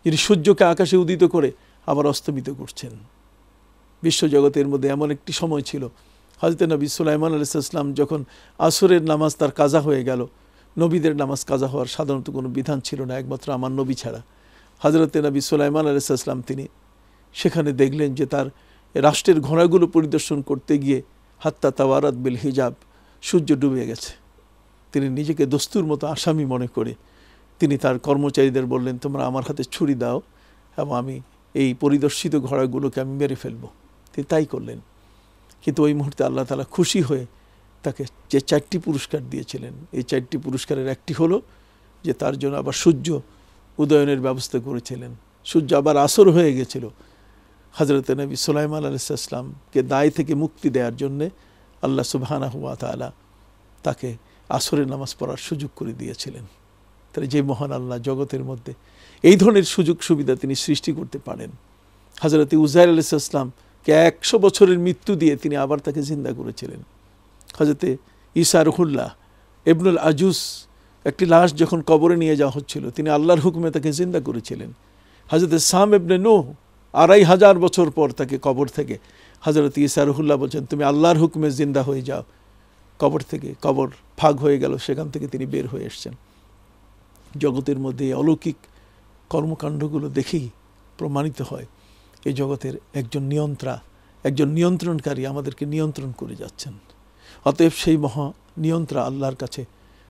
যিনি সূর্যকে আকাশে উদিত করে আবার অস্তমিত করছেন। বিশ্বজগতের মধ্যে এমন একটি সময় ছিল, হযরত নবী সুলাইমান আলাইহিস সালাম যখন আসরের নামাজ তার কাজা হয়ে গেল, নবীদের নামাজ কাজা হওয়ার সাধারণত কোনো বিধান ছিল না, একমাত্র আমার নবী ছাড়া। হযরত নবী সুলাইমান আলাইহিস সালাম তিনি সেখানে দেখলেন যে তার রাষ্ট্রের ঘোড়াগুলো পরিদর্শন করতে গিয়ে হাত্তা তাওয়ারাত বিল হিজাব, সূর্য ডুবে গেছে। তিনি নিজেকে দস্তুর মতো আসামি মনে করে তিনি তার কর্মচারীদের বললেন, তোমরা আমার হাতে ছুরি দাও এবং আমি এই পরিদর্শিত ঘোড়াগুলোকে আমি মেরে ফেলব। তিনি তাই করলেন। কিন্তু ওই মুহূর্তে আল্লাহ তাআলা খুশি হয়ে তাকে যে 4টি পুরস্কার দিয়েছিলেন, এই 4টি পুরস্কারের একটি হলো যে তার জন্য আবার সূর্য উদয়নের ব্যবস্থা করেছিলেন। সূর্য আবার আসর হয়ে গেছিল। হযরত নবী সুলাইমান আলাইহিস সালামকে দায় থেকে মুক্তি দেওয়ার জন্যে আল্লাহ সুবহানাহু ওয়া তাআলা তাকে আসরের নামাজ পড়ার সুযোগ করে দিয়েছিলেন। তাহলে যে মহান আল্লাহ জগতের মধ্যে এই ধরনের সুযোগ সুবিধা তিনি সৃষ্টি করতে পারেন। হযরত উযাইর আলাইহিস সালামকে 100 বছরের মৃত্যু দিয়ে তিনি আবার তাকে জিন্দা করেছিলেন। হযরত ঈসা রুহুল্লাহ ইবনুল আজুস একটি লাশ যখন কবরে নিয়ে যাওয়া হচ্ছিল, তিনি আল্লাহর হুকুমে তাকে জিন্দা করেছিলেন। হযরত সাম ইবনে নূহ 2500 বছর পর তাকে কবর থেকে হযরত ঈসা রুহুল্লাহ বলছেন, তুমি আল্লাহর হুকুমে জিন্দা হয়ে যাও। কবর থেকে, কবর ফাঁক হয়ে গেল, সেখান থেকে তিনি বের হয়ে এসেছেন। জগতের মধ্যে এই অলৌকিক কর্মকাণ্ডগুলো দেখেই প্রমাণিত হয় এই জগতের একজন নিয়ন্ত্রণকারী আমাদেরকে নিয়ন্ত্রণ করে যাচ্ছেন। অতএব সেই মহা নিয়ন্ত্রণ আল্লাহর কাছে